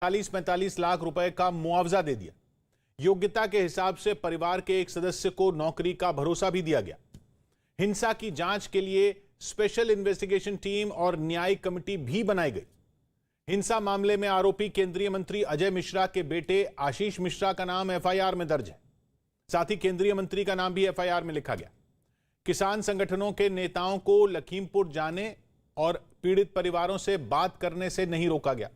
40-45 लाख रुपए का मुआवजा दे दिया। योग्यता के हिसाब से परिवार के एक सदस्य को नौकरी का भरोसा भी दिया गया। हिंसा की जांच के लिए स्पेशल इन्वेस्टिगेशन टीम और न्यायिक कमेटी भी बनाई गई। हिंसा मामले में आरोपी केंद्रीय मंत्री अजय मिश्रा के बेटे आशीष मिश्रा का नाम एफआईआर में दर्ज है। साथ ही केंद्रीय मंत्री का नाम भी एफआईआर में लिखा गया। किसान संगठनों के नेताओं को लखीमपुर जाने और पीड़ित परिवारों से बात करने से नहीं रोका गया।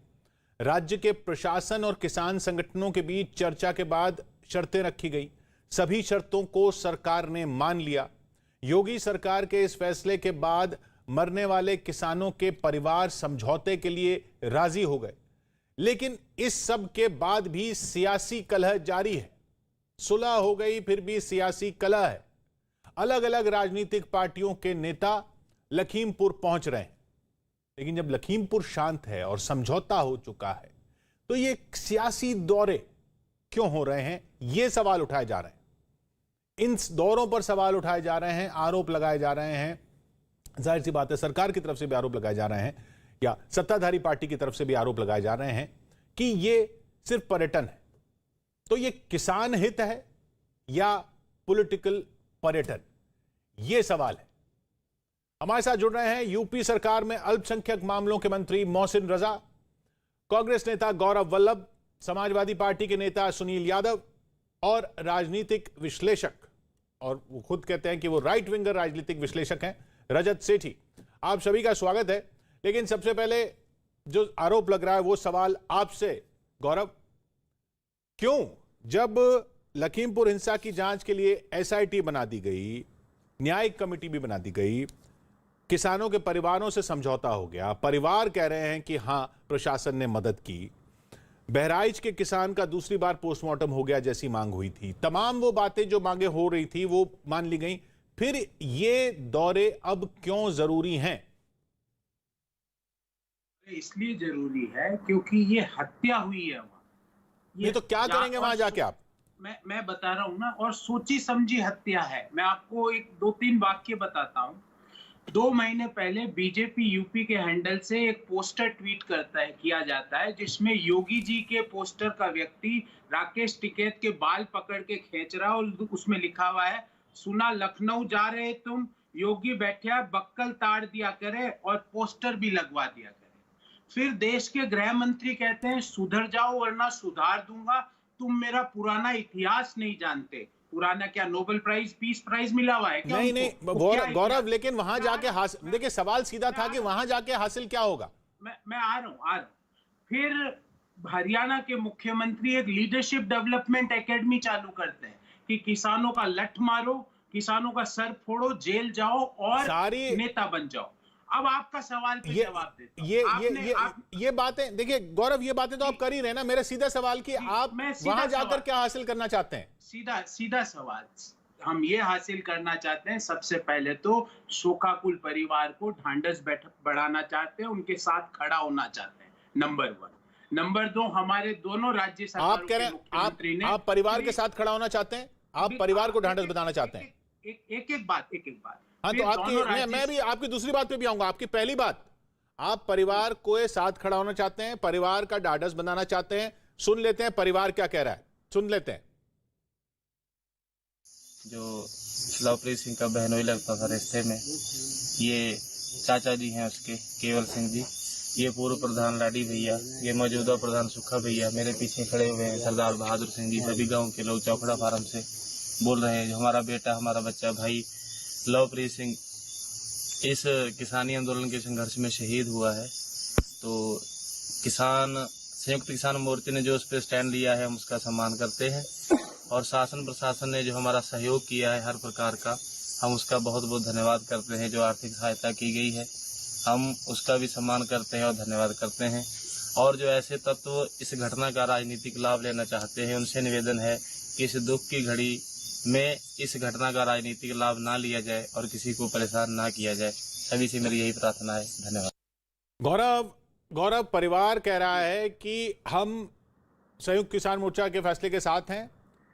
राज्य के प्रशासन और किसान संगठनों के बीच चर्चा के बाद शर्तें रखी गई। सभी शर्तों को सरकार ने मान लिया। योगी सरकार के इस फैसले के बाद मरने वाले किसानों के परिवार समझौते के लिए राजी हो गए, लेकिन इस सब के बाद भी सियासी कलह जारी है। सुलह हो गई, फिर भी सियासी कलह है। अलग अलग राजनीतिक पार्टियों के नेता लखीमपुर पहुंच रहे हैं, लेकिन जब लखीमपुर शांत है और समझौता हो चुका है तो ये सियासी दौरे क्यों हो रहे हैं, ये सवाल उठाए जा रहे हैं। इन दौरों पर सवाल उठाए जा रहे हैं, आरोप लगाए जा रहे हैं। जाहिर सी बात है, सरकार की तरफ से भी आरोप लगाए जा रहे हैं या सत्ताधारी पार्टी की तरफ से भी आरोप लगाए जा रहे हैं कि ये सिर्फ पर्यटन है। तो ये किसान हित है या पॉलिटिकल पर्यटन, ये सवाल है। हमारे साथ जुड़ रहे हैं यूपी सरकार में अल्पसंख्यक मामलों के मंत्री मोहसिन रजा, कांग्रेस नेता गौरव वल्लभ, समाजवादी पार्टी के नेता सुनील यादव और राजनीतिक विश्लेषक, और वो खुद कहते हैं कि वो राइट विंगर राजनीतिक विश्लेषक हैं, रजत सेठी। आप सभी का स्वागत है। लेकिन सबसे पहले जो आरोप लग रहा है वो सवाल आपसे गौरव, क्यों जब लखीमपुर हिंसा की जांच के लिए एसआईटी बना दी गई, न्यायिक कमेटी भी बना दी गई, किसानों के परिवारों से समझौता हो गया, परिवार कह रहे हैं कि हां प्रशासन ने मदद की, बहराइच के किसान का दूसरी बार पोस्टमार्टम हो गया जैसी मांग हुई थी, तमाम वो बातें जो मांगे हो रही थी वो मान ली गई, फिर ये दौरे अब क्यों जरूरी हैं? इसलिए जरूरी है क्योंकि ये हत्या हुई है वहां। ये तो क्या करेंगे वहां जाके आप? मैं बता रहा हूं ना, और सोची समझी हत्या है। मैं आपको एक 2-3 वाक्य बताता हूं। 2 महीने पहले बीजेपी यूपी के हैंडल से एक पोस्टर ट्वीट किया जाता है, जिसमें योगी जी के पोस्टर का व्यक्ति राकेश टिकैत के बाल पकड़ के खींच रहा है और उसमें लिखा हुआ है, सुना लखनऊ जा रहे तुम, योगी बैठा बक्कल ताड़ दिया करे और पोस्टर भी लगवा दिया करे। फिर देश के गृह मंत्री कहते हैं सुधर जाओ वरना सुधार दूंगा, तुम मेरा पुराना इतिहास नहीं जानते। पुराना क्या, नोबेल प्राइज, पीस प्राइज मिला हुआ है क्या? नहीं गौरव, लेकिन वहां जाके हासिल, देखिए सवाल सीधा था कि वहां जाके हासिल क्या होगा। मैं आ रहा हूं। फिर हरियाणा के मुख्यमंत्री एक लीडरशिप डेवलपमेंट एकेडमी चालू करते हैं कि किसानों का लठ मारो, किसानों का सर फोड़ो, जेल जाओ और नेता बन जाओ। अब आपका सवाल पे जवाब देता हूं। ये बातें देखिए गौरव, ये बातें तो आप कर ही रहे ना। मेरा सीधा सवाल कि आप वहां जाकर क्या हासिल करना चाहते हैं? सीधा सवाल, हम ये हासिल करना चाहते हैं, सबसे पहले तो शोकाकुल परिवार को ढांढस बढ़ाना चाहते हैं, उनके साथ खड़ा होना चाहते हैं, नंबर 1। नंबर 2, हमारे दोनों राज्य सरकारों के मुख्यमंत्री ने, आप परिवार के साथ खड़ा होना चाहते हैं, आप परिवार को ढांढस बताना चाहते हैं। एक बात। हाँ, तो आपकी मैं भी आपकी दूसरी बात पे भी आऊंगा। आपकी पहली बात, आप परिवार को साथ खड़ा होना चाहते हैं, परिवार का ढांढस बनाना चाहते हैं। सुन लेते हैं परिवार क्या कह रहा है, सुन लेते हैं। जो लवप्रीत सिंह का बहनोई लगता था रिश्ते में, ये चाचा जी हैं उसके, केवल सिंह जी, ये पूर्व प्रधान लाडी भैया, ये मौजूदा प्रधान सुखा भैया, मेरे पीछे खड़े हुए हैं सरदार बहादुर सिंह जी, सभी गांव के लोग चौखड़ा फार्म से बोल रहे हैं, जो हमारा बेटा, हमारा बच्चा भाई लवप्रीत सिंह इस किसानी आंदोलन के संघर्ष में शहीद हुआ है। तो संयुक्त किसान मोर्चे ने जो उस पर स्टैंड लिया है, हम उसका सम्मान करते हैं, और शासन प्रशासन ने जो हमारा सहयोग किया है हर प्रकार का, हम उसका बहुत बहुत धन्यवाद करते हैं। जो आर्थिक सहायता की गई है, हम उसका भी सम्मान करते हैं और धन्यवाद करते हैं। और जो ऐसे तत्व इस घटना का राजनीतिक लाभ लेना चाहते हैं, उनसे निवेदन है कि इस दुख की घड़ी में इस घटना का राजनीतिक लाभ ना लिया जाए और किसी को परेशान ना किया जाए। सभी से मेरी यही प्रार्थना है। धन्यवाद। गौरव, परिवार कह रहा है कि हम संयुक्त किसान मोर्चा के फैसले के साथ हैं,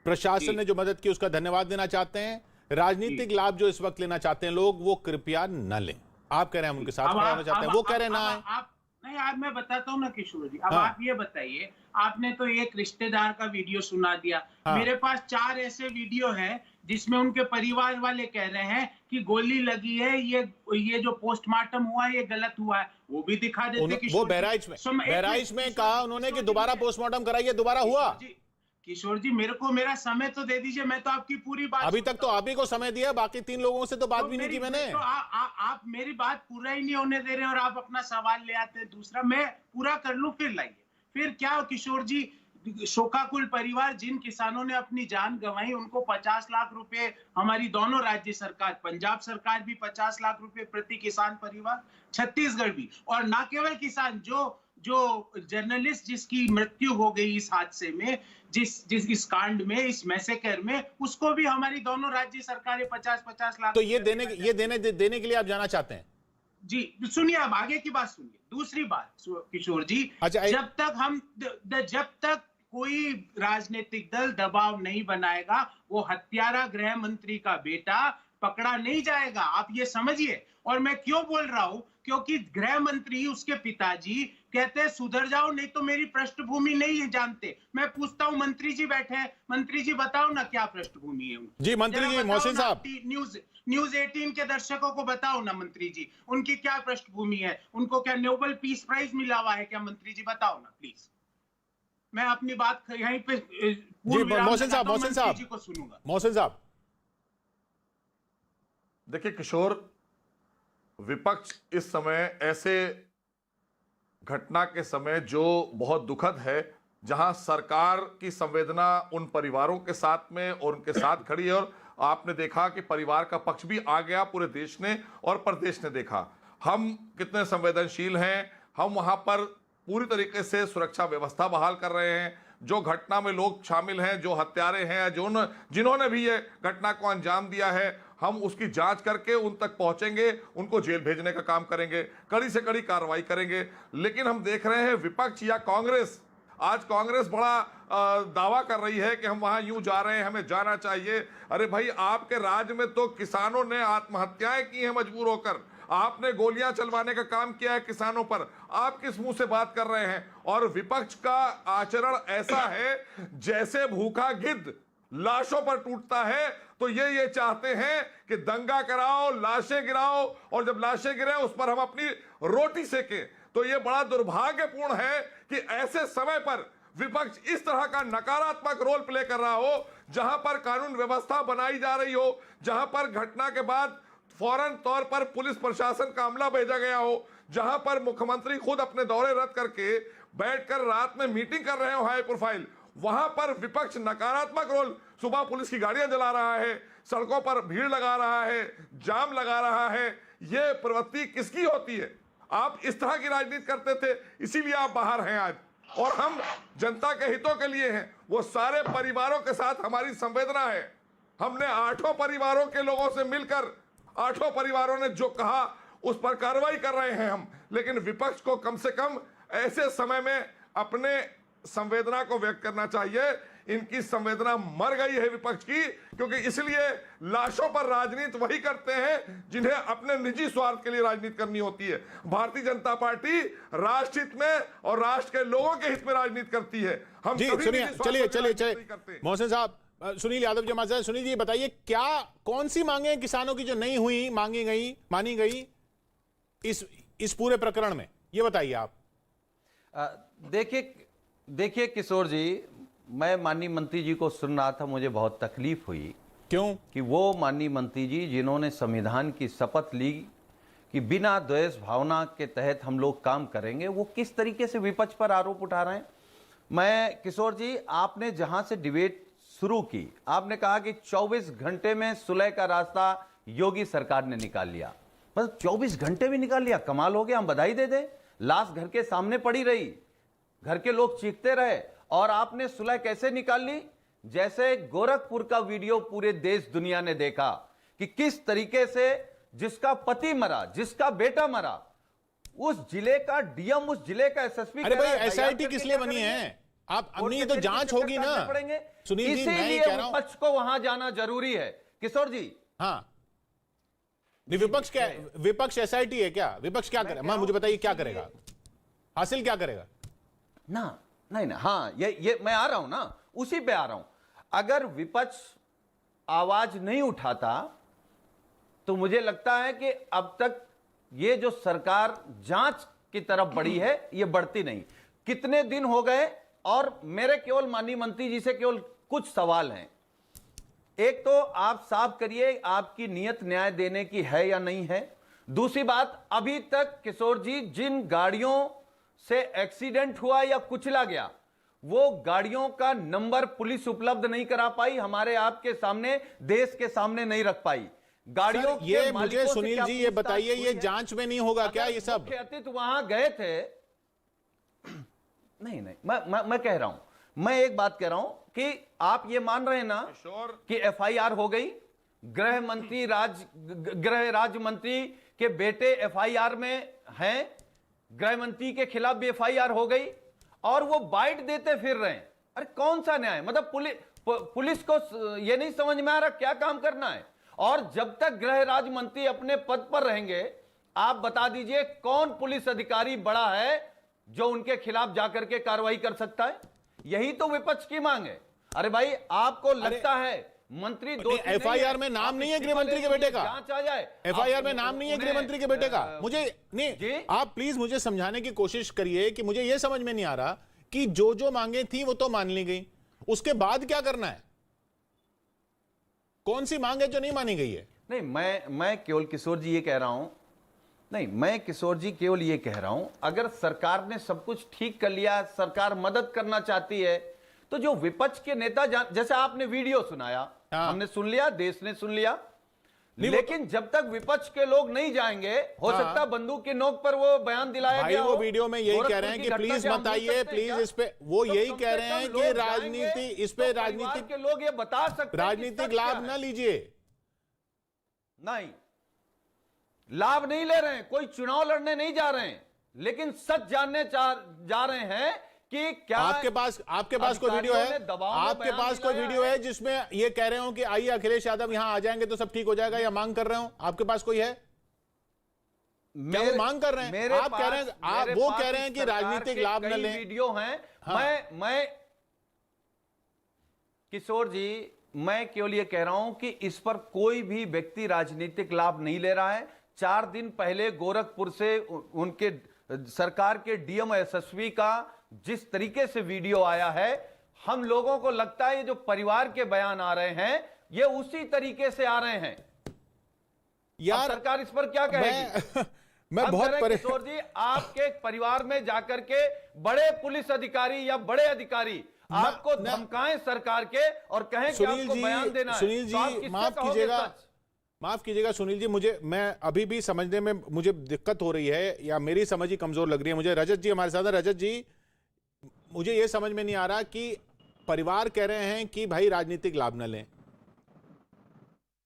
प्रशासन ने जो मदद की उसका धन्यवाद देना चाहते हैं, राजनीतिक लाभ जो इस वक्त लेना चाहते हैं लोग, वो कृपया न लें। आप कह रहे हैं हम उनके साथ खड़ा होना चाहते हैं, वो कह रहे हैं ना। नहीं, आज मैं बताता हूँ ना किशोर जी। अब आप ये बताइए, आपने तो एक रिश्तेदार का वीडियो सुना दिया। हाँ। मेरे पास 4 ऐसे वीडियो हैं जिसमें उनके परिवार वाले कह रहे हैं कि गोली लगी है, ये जो पोस्टमार्टम हुआ है ये गलत हुआ है, वो भी दिखा देते। वो बहराइच में कहा उन्होंने कि दोबारा पोस्टमार्टम कराइए, दोबारा हुआ। किशोर जी, मेरा समय तो दे दीजिए, मैं तो आपकी पूरी बात अभी तक तो आप ही को समय दिया, बाकी 3 लोगों से तो बात भी नहीं की मैंने। तो आप मेरी बात पूरा ही नहीं होने दे रहे और आप अपना सवाल ले आते हैं दूसरा। मैं पूरा कर लूं फिर लाइए। फिर क्या किशोर जी, शोकाकुल परिवार, जिन किसानों ने अपनी जान गंवाई उनको 50 लाख रुपए, हमारी दोनों राज्य सरकार, पंजाब सरकार भी 50 लाख रुपए प्रति किसान परिवार, छत्तीसगढ़ भी, और ना केवल किसान, जो जर्नलिस्ट जिसकी मृत्यु हो गई इस हादसे में, जिस इस कांड में, इस मैसेकर में, उसको भी हमारी दोनों राज्य सरकारें 50-50 लाख। तो ये देने के लिए आप जाना चाहते हैं? जी सुनिए, अब आगे की बात सुनिए। दूसरी बात किशोर जी, अच्छा, जब तक कोई राजनीतिक दल दबाव नहीं बनाएगा, वो हत्यारा गृह मंत्री का बेटा पकड़ा नहीं जाएगा, आप ये समझिए। और मैं क्यों बोल रहा हूं, क्योंकि गृह मंत्री, उसके पिताजी कहते हैं सुधर जाओ नहीं तो मेरी पृष्ठभूमि नहीं जानते। मैं पूछता हूं, मंत्री जी बैठे हैं, मंत्री जी बताओ ना क्या पृष्ठभूमि है उनकी। जी मंत्री जी, मोहसिन साहब, न्यूज 18 के दर्शकों को बताओ ना मंत्री जी, उनकी क्या पृष्ठभूमि है, उनको क्या नोबेल पीस प्राइज मिला हुआ है क्या? मंत्री जी बताओ ना प्लीज। मैं अपनी बात यहीं पे मोहसिन साहब जी को सुनूंगा। मोहसिन साहब, देखिए किशोर, विपक्ष इस समय ऐसे घटना के समय जो बहुत दुखद है, जहां सरकार की संवेदना उन परिवारों के साथ में और उनके साथ खड़ी है, और आपने देखा कि परिवार का पक्ष भी आ गया, पूरे देश ने और प्रदेश ने देखा हम कितने संवेदनशील हैं। हम वहां पर पूरी तरीके से सुरक्षा व्यवस्था बहाल कर रहे हैं। जो घटना में लोग शामिल हैं, जो हत्यारे हैं, जिन्होंने भी ये घटना को अंजाम दिया है, हम उसकी जांच करके उन तक पहुंचेंगे, उनको जेल भेजने का काम करेंगे, कड़ी से कड़ी कार्रवाई करेंगे। लेकिन हम देख रहे हैं विपक्ष या कांग्रेस, आज कांग्रेस बड़ा दावा कर रही है कि हम वहां यूं जा रहे हैं, हमें जाना चाहिए। अरे भाई, आपके राज्य में तो किसानों ने आत्महत्याएं की हैं मजबूर होकर, आपने गोलियां चलवाने का काम किया है किसानों पर, आप किस मुंह से बात कर रहे हैं? और विपक्ष का आचरण ऐसा है जैसे भूखा गिद्ध लाशों पर टूटता है। तो ये चाहते हैं कि दंगा कराओ, लाशें गिराओ, और जब लाशें गिरे उस पर हम अपनी रोटी सेकें। तो ये बड़ा दुर्भाग्यपूर्ण है कि ऐसे समय पर विपक्ष इस तरह का नकारात्मक रोल प्ले कर रहा हो, जहां पर कानून व्यवस्था बनाई जा रही हो, जहां पर घटना के बाद फौरन तौर पर पुलिस प्रशासन का अमला भेजा गया हो, जहां पर मुख्यमंत्री खुद अपने दौरे रद्द करके बैठकर रात में मीटिंग कर रहे हो हाई प्रोफाइल, वहां पर विपक्ष नकारात्मक रोल, सुबह पुलिस की गाड़ियां जला रहा है, सड़कों पर भीड़ लगा रहा है, जाम लगा रहा है। यह प्रवृत्ति किसकी होती है? आप इस तरह की राजनीति करते थे, इसीलिए आप बाहर हैं आज, और हम जनता के हितों के लिए हैं। वो सारे परिवारों के साथ हमारी संवेदना है। हमने 8 परिवारों के लोगों से मिलकर 8 परिवारों ने जो कहा उस पर कार्रवाई कर रहे हैं हम। लेकिन विपक्ष को कम से कम ऐसे समय में अपने संवेदना को व्यक्त करना चाहिए। इनकी संवेदना मर गई है विपक्ष की, क्योंकि इसलिए लाशों पर राजनीति वही करते हैं जिन्हें अपने निजी स्वार्थ के लिए राजनीति करनी होती है। भारतीय जनता पार्टी राष्ट्र हित में और राष्ट्र के लोगों के हित में राजनीति करती है। हम जी सुनिए, चलिए मोहसिन साहब, सुनील यादव जी हमारे साथ। सुनील जी बताइए, क्या कौन सी मांगे किसानों की जो नहीं हुई, मानी गई इस पूरे प्रकरण में, ये बताइए आप। देखिए किशोर जी, मैं माननीय मंत्री जी को सुन रहा था, मुझे बहुत तकलीफ हुई। क्यों? कि वो माननीय मंत्री जी जिन्होंने संविधान की शपथ ली कि बिना द्वेष भावना के तहत हम लोग काम करेंगे, वो किस तरीके से विपक्ष पर आरोप उठा रहे हैं। मैं किशोर जी, आपने जहां से डिबेट शुरू की, आपने कहा कि 24 घंटे में सुलह का रास्ता योगी सरकार ने निकाल लिया। बस 24 घंटे भी निकाल लिया, कमाल हो गया, हम बधाई दे दें। लाश घर के सामने पड़ी रही, घर के लोग चीखते रहे, और आपने सुलह कैसे निकाल ली? जैसे गोरखपुर का वीडियो पूरे देश दुनिया ने देखा कि किस तरीके से जिसका पति मरा, जिसका बेटा मरा, उस जिले का डीएम, उस जिले का एसएसपी। अरे भाई, एसआईटी किस लिए बनी है? आप नहीं तो जांच होगी ना। सुनील जी, मैं कह रहा हूं विपक्ष को वहां जाना जरूरी है किशोर जी। हाँ, विपक्ष क्या, विपक्ष एसआईटी है क्या? विपक्ष क्या करेगा? मुझे बताइए क्या करेगा, हासिल क्या करेगा ना? नहीं ना, हाँ, ये मैं आ रहा हूं ना, उसी पे आ रहा हूं। अगर विपक्ष आवाज नहीं उठाता तो मुझे लगता है कि अब तक ये जो सरकार जांच की तरफ बढ़ी है, ये बढ़ती नहीं। कितने दिन हो गए, और मेरे केवल माननीय मंत्री जी से केवल कुछ सवाल हैं। एक तो आप साफ करिए, आपकी नियत न्याय देने की है या नहीं है। दूसरी बात, अभी तक किशोर जी जिन गाड़ियों से एक्सीडेंट हुआ या कुचला गया, वो गाड़ियों का नंबर पुलिस उपलब्ध नहीं करा पाई, हमारे आपके सामने, देश के सामने नहीं रख पाई। गाड़ियों सर, ये मुझे सुनील जी ये बताइए, ये जांच में नहीं होगा क्या ये सब? तो वहां गए थे, नहीं, मैं कह रहा हूं, मैं एक बात कह रहा हूं कि आप ये मान रहे हैं ना कि एफआईआर हो गई, गृह राज्य मंत्री के बेटे एफआईआर में हैं, गृह मंत्री के खिलाफ भी एफआईआर हो गई, और वो बाइट देते फिर रहे हैं। अरे कौन सा न्याय? मतलब पुलिस को ये नहीं समझ में आ रहा क्या काम करना है। और जब तक गृह राज्य मंत्री अपने पद पर रहेंगे, आप बता दीजिए कौन पुलिस अधिकारी बड़ा है जो उनके खिलाफ जाकर के कार्रवाई कर सकता है? यही तो विपक्ष की मांग है। अरे भाई, आपको लगता है मंत्री दो एफआईआर में नाम नहीं है गृह मंत्री के बेटे का? जांच आ जाए, एफआईआर में नाम नहीं है गृह मंत्री के बेटे का? मुझे नहीं, आप प्लीज मुझे समझाने की कोशिश करिए कि मुझे यह समझ में नहीं आ रहा कि जो मांगे थी वो तो मान ली गई, उसके बाद क्या करना है? कौन सी मांग है जो नहीं मानी गई है? नहीं, मैं केवल किशोर जी ये कह रहा हूं, नहीं, मैं किशोर जी केवल ये कह रहा हूं, अगर सरकार ने सब कुछ ठीक कर लिया, सरकार मदद करना चाहती है, तो जो विपक्ष के नेता, जैसे आपने वीडियो सुनाया, हमने सुन लिया, देश ने सुन लिया, लेकिन जब तक विपक्ष के लोग नहीं जाएंगे, हो सकता बंदूक की नोक पर वो बयान दिलाया भाई, गया वो वीडियो में यही कह रहे हैं कि प्लीज मत आइए, प्लीज इस पे, वो यही कह रहे हैं कि राजनीति, इस पे राजनीतिक के लोग ये बता सकते हैं, राजनीतिक लाभ ना लीजिए। नहीं, लाभ नहीं ले रहे हैं, कोई चुनाव लड़ने नहीं जा रहे हैं, लेकिन सच जानने जा रहे हैं कि क्या आपके पास कोई वीडियो है? आपके पास कोई वीडियो है जिसमें ये कह रहे हो कि आइए अखिलेश यादव यहां आ जाएंगे तो सब ठीक हो जाएगा, या मांग कर रहे हो? आपके पास कोई है? क्या वो मांग कर रहे हैं? आप कह रहे हैं, आप वो कह रहे हैं कि राजनीतिक लाभ न लें। वीडियो हैं। मैं किशोर जी, मैं केवल ये कह रहा हूं कि इस पर कोई भी व्यक्ति राजनीतिक लाभ नहीं ले रहा है। 4 दिन पहले गोरखपुर से उनके सरकार के डीएम एसएसपी का जिस तरीके से वीडियो आया है, हम लोगों को लगता है ये जो परिवार के बयान आ रहे हैं, ये उसी तरीके से आ रहे हैं। यार, सरकार इस पर क्या कहेगी? मैं बहुत किशोर जी, आपके परिवार में जाकर के बड़े पुलिस अधिकारी या बड़े अधिकारी आपको धमकाएं सरकार के और कहें कि आपको बयान देना है, सुनील जी, माफ कीजिएगा सुनील जी, मैं अभी भी समझने में मुझे दिक्कत हो रही है, या मेरी समझ ही कमजोर लग रही है मुझे। रजत जी हमारे साथ है। रजत जी, मुझे यह समझ में नहीं आ रहा कि परिवार कह रहे हैं कि भाई राजनीतिक लाभ न लें,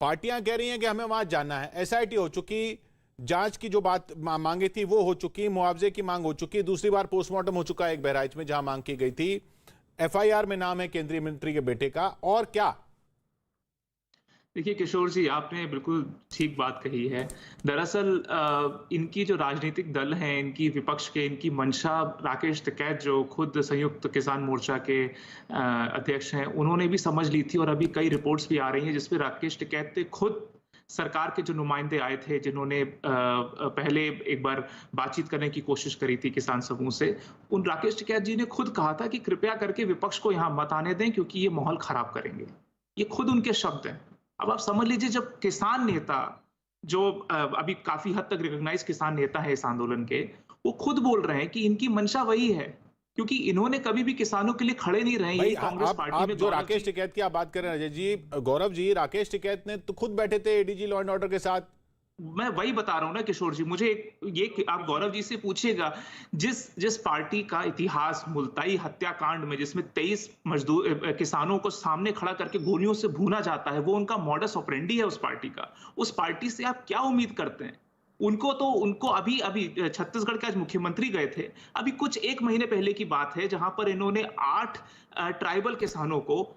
पार्टियां कह रही हैं कि हमें वहां जाना है, एसआईटी हो चुकी, जांच की जो बात मांगी थी वो हो चुकी, मुआवजे की मांग हो चुकी, दूसरी बार पोस्टमार्टम हो चुका है एक बहराइच में जहां मांग की गई थी, एफआईआर में नाम है केंद्रीय मंत्री के बेटे का, और क्या? देखिए किशोर जी, आपने बिल्कुल ठीक बात कही है। दरअसल इनकी जो राजनीतिक दल हैं, इनकी विपक्ष के, इनकी मंशा, राकेश टिकैत जो खुद संयुक्त किसान मोर्चा के अध्यक्ष हैं, उन्होंने भी समझ ली थी, और अभी कई रिपोर्ट्स भी आ रही हैं जिसपे राकेश टिकैत ने खुद सरकार के जो नुमाइंदे आए थे, जिन्होंने पहले एक बार बातचीत करने की कोशिश करी थी किसान समूह से, उन राकेश टिकैत जी ने खुद कहा था कि कृपया करके विपक्ष को यहाँ मत आने दें क्योंकि ये माहौल खराब करेंगे। ये खुद उनके शब्द हैं। अब आप समझ लीजिए, जब किसान नेता जो अभी काफी हद तक रिकॉग्नाइज किसान नेता है इस आंदोलन के, वो खुद बोल रहे हैं कि इनकी मंशा वही है, क्योंकि इन्होंने कभी भी किसानों के लिए खड़े नहीं रहे। ये कांग्रेस पार्टी में जो राकेश टिकैत की आप बात कर रहे हैं अजय जी, गौरव जी, राकेश टिकैत ने तो खुद बैठे थे एडीजी लॉ एंड ऑर्डर के साथ। मैं वही बता रहा हूं ना किशोर जी, मुझे ये आप गौरव जी से पूछिएगा, जिस पार्टी का इतिहास मुल्ताई हत्याकांड में, जिसमें 23 किसानों को सामने खड़ा करके गोलियों से भूना जाता है, वो उनका मॉडस ऑपरेंडी है उस पार्टी का। उस पार्टी से आप क्या उम्मीद करते हैं? उनको अभी छत्तीसगढ़ के आज मुख्यमंत्री गए थे, अभी कुछ 1 महीने पहले की बात है, जहां पर इन्होंने 8 ट्राइबल किसानों को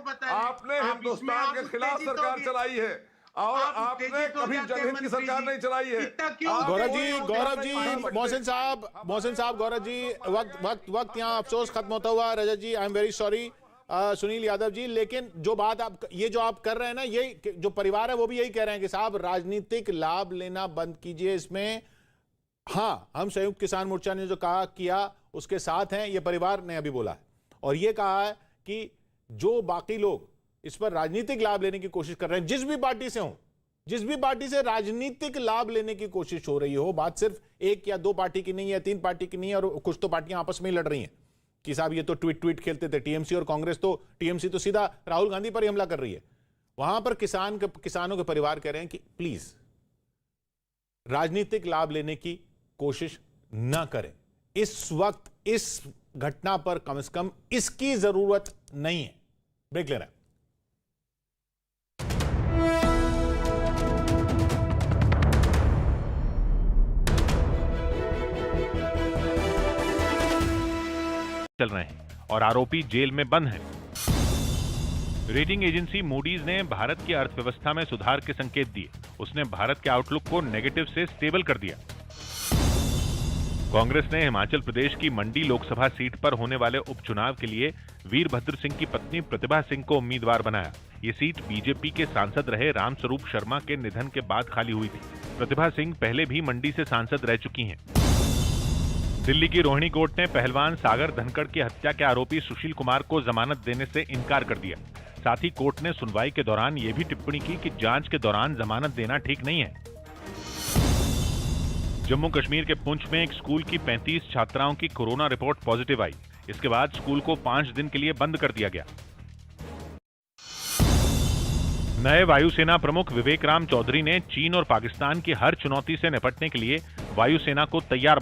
बताइए। आपने आप इसमें हिंदुस्तान आप के खिलाफ उत्तेजित सरकार होगे। चलाई है और आप आपने उत्तेजित हो कभी जाते हैं जनहित की मंत्री सरकार जी। नहीं चलाई है। इतना क्यों आप गौरव उत्तेजित जी, होते गौरव हैं? जी, नहीं मोहसिन साहब, गौरव जी, वक्त यहाँ अफसोस खत्म होता हुआ। Rajat ji, I am very sorry, Sunil Yadav ji, लेकिन जो बात आप ये जो आप कर रहे हैं ना, ये जो परिवार है वो भी यही कह रहे हैं कि साहब राजनीतिक लाभ लेना बंद कीजिए इसमें। हाँ, हम संयुक्त किसान मोर्चा ने जो कहा किया उसके साथ हैं, ये परिवार ने अभी बोला है और ये कहा है कि जो बाकी लोग इस पर राजनीतिक लाभ लेने की कोशिश कर रहे हैं, जिस भी पार्टी से हो, जिस भी पार्टी से राजनीतिक लाभ लेने की कोशिश हो रही हो, बात सिर्फ एक या दो पार्टी की नहीं है, 3 पार्टी की नहीं है, और कुछ तो पार्टियां आपस में ही लड़ रही हैं कि साहब ये तो ट्वीट खेलते थे टीएमसी और कांग्रेस, तो टीएमसी तो सीधा राहुल गांधी पर ही हमला कर रही है। वहां पर किसानों के परिवार कह रहे हैं कि प्लीज राजनीतिक लाभ लेने की कोशिश ना करें, इस वक्त इस घटना पर कम से कम इसकी जरूरत नहीं है। ब्रेक ले रहे हैं। चल रहे हैं और आरोपी जेल में बंद हैं। रेटिंग एजेंसी मूडीज ने भारत की अर्थव्यवस्था में सुधार के संकेत दिए। उसने भारत के आउटलुक को नेगेटिव से स्टेबल कर दिया। कांग्रेस ने हिमाचल प्रदेश की मंडी लोकसभा सीट पर होने वाले उपचुनाव के लिए वीरभद्र सिंह की पत्नी प्रतिभा सिंह को उम्मीदवार बनाया। ये सीट बीजेपी के सांसद रहे रामस्वरूप शर्मा के निधन के बाद खाली हुई थी। प्रतिभा सिंह पहले भी मंडी से सांसद रह चुकी हैं। दिल्ली की रोहिणी कोर्ट ने पहलवान सागर धनखड़ की हत्या के आरोपी सुशील कुमार को जमानत देने से इनकार कर दिया। साथ ही कोर्ट ने सुनवाई के दौरान यह भी टिप्पणी की कि जांच के दौरान जमानत देना ठीक नहीं है। जम्मू कश्मीर के पुंछ में एक स्कूल की 35 छात्राओं की कोरोना रिपोर्ट पॉजिटिव आई। इसके बाद स्कूल को 5 दिन के लिए बंद कर दिया गया। नए वायुसेना प्रमुख विवेक राम चौधरी ने चीन और पाकिस्तान की हर चुनौती से निपटने के लिए वायुसेना को तैयार